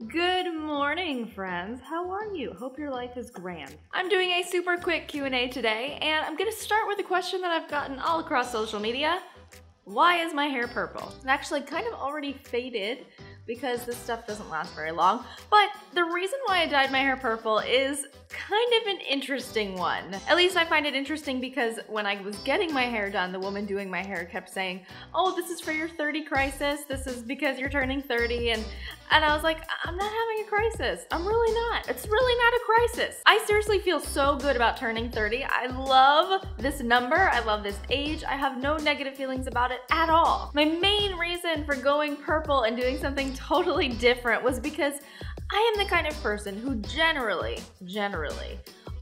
Good morning, friends. How are you? Hope your life is grand. I'm doing a super quick Q&A today, and I'm gonna start with a question that I've gotten all across social media. Why is my hair purple? It's actually kind of already faded because this stuff doesn't last very long, but the reason why I dyed my hair purple is kind of an interesting one. At least I find it interesting because when I was getting my hair done, the woman doing my hair kept saying, oh, this is for your 30 crisis, this is because you're turning 30, and I was like, I'm not having a crisis. I'm really not. It's really not a crisis. I seriously feel so good about turning 30. I love this number. I love this age. I have no negative feelings about it at all. My main reason for going purple and doing something totally different was because I am the kind of person who generally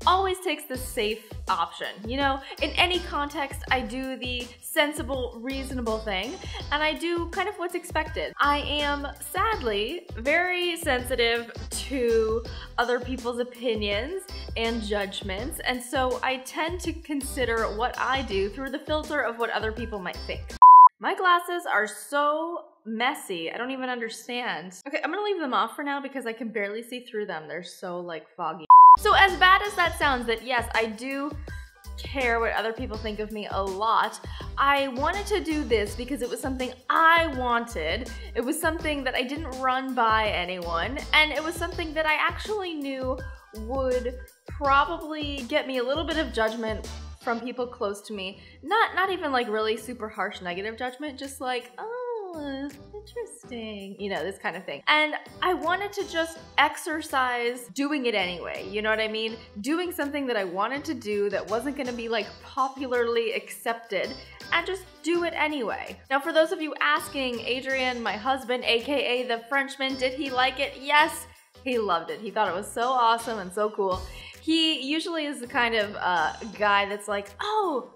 always takes the safe option. You know, in any context, I do the sensible, reasonable thing, and I do kind of what's expected. I am, sadly, very sensitive to other people's opinions and judgments, and so I tend to consider what I do through the filter of what other people might think. My glasses are so messy, I don't even understand. Okay, I'm gonna leave them off for now because I can barely see through them. They're so like foggy. So as bad as that sounds, that yes, I do care what other people think of me a lot, I wanted to do this because it was something I wanted. It was something that I didn't run by anyone, and it was something that I actually knew would probably get me a little bit of judgment from people close to me. Not even like really super harsh negative judgment, just like, oh, interesting, you know, this kind of thing. And I wanted to just exercise doing it anyway, you know what I mean? Doing something that I wanted to do that wasn't gonna be like popularly accepted, and just do it anyway. Now for those of you asking, Adrian, my husband, aka the Frenchman, did he like it? Yes, he loved it. He thought it was so awesome and so cool. He usually is the kind of guy that's like, oh,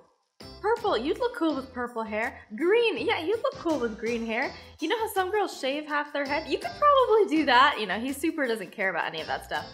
purple, you'd look cool with purple hair. Green, yeah, you'd look cool with green hair. You know how some girls shave half their head? You could probably do that. You know, he super doesn't care about any of that stuff.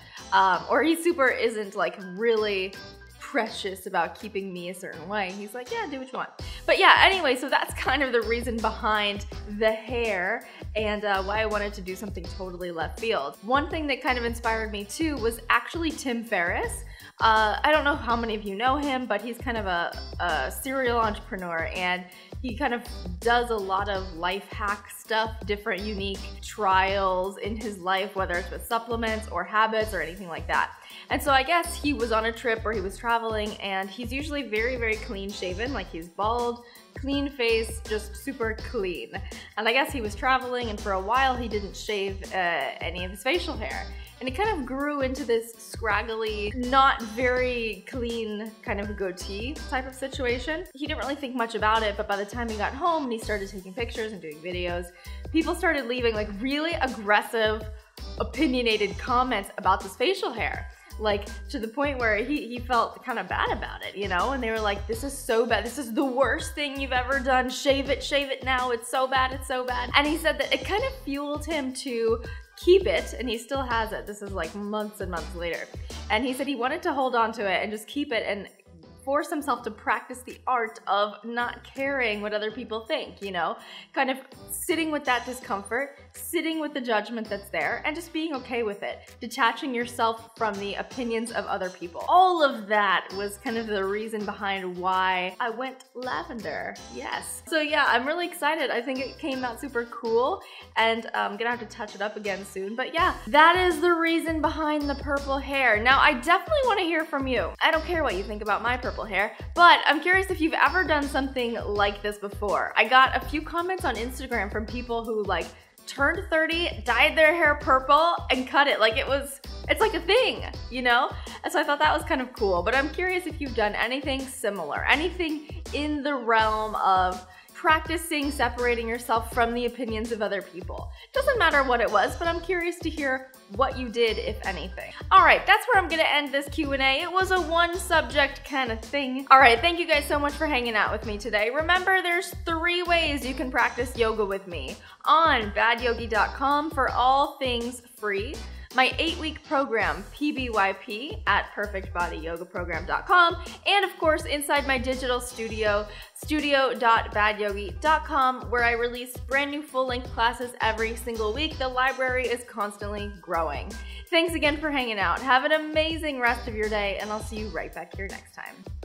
Or he super isn't like really precious about keeping me a certain way. He's like, yeah, do what you want. But yeah, anyway, so that's kind of the reason behind the hair and why I wanted to do something totally left field. One thing that kind of inspired me too was actually Tim Ferriss. I don't know how many of you know him, but he's kind of a serial entrepreneur, and he kind of does a lot of life hack stuff, different unique trials in his life, whether it's with supplements or habits or anything like that. And so I guess he was on a trip where he was traveling, and he's usually very clean shaven, like he's bald, clean face, just super clean. And I guess he was traveling, and for a while he didn't shave any of his facial hair. And it kind of grew into this scraggly, not very clean kind of goatee type of situation. He didn't really think much about it, but by the time he got home and he started taking pictures and doing videos, people started leaving like really aggressive, opinionated comments about this facial hair. Like, to the point where he felt kind of bad about it, you know? And they were like, this is so bad. This is the worst thing you've ever done. Shave it now. It's so bad, it's so bad. And he said that it kind of fueled him to keep it, and he still has it. This is like months and months later. And he said he wanted to hold on to it and just keep it and force himself to practice the art of not caring what other people think, you know? Kind of sitting with that discomfort, sitting with the judgment that's there, and just being okay with it. Detaching yourself from the opinions of other people. All of that was kind of the reason behind why I went lavender, yes. So yeah, I'm really excited. I think it came out super cool, and I'm gonna have to touch it up again soon. But yeah, that is the reason behind the purple hair. Now, I definitely wanna hear from you. I don't care what you think about my purple hair, but I'm curious if you've ever done something like this before. I got a few comments on Instagram from people who like turned 30, dyed their hair purple, and cut it. Like it's like a thing, you know? And so I thought that was kind of cool, but I'm curious if you've done anything similar, anything in the realm of practicing separating yourself from the opinions of other people. Doesn't matter what it was, but I'm curious to hear what you did, if anything. All right, that's where I'm gonna end this Q&A. It was a one subject kind of thing. All right, thank you guys so much for hanging out with me today. Remember, there's 3 ways you can practice yoga with me on badyogi.com for all things free, my 8-week program, PBYP, at perfectbodyyogaprogram.com, and of course inside my digital studio, studio.badyogi.com, where I release brand new full-length classes every single week. The library is constantly growing. Thanks again for hanging out. Have an amazing rest of your day, and I'll see you right back here next time.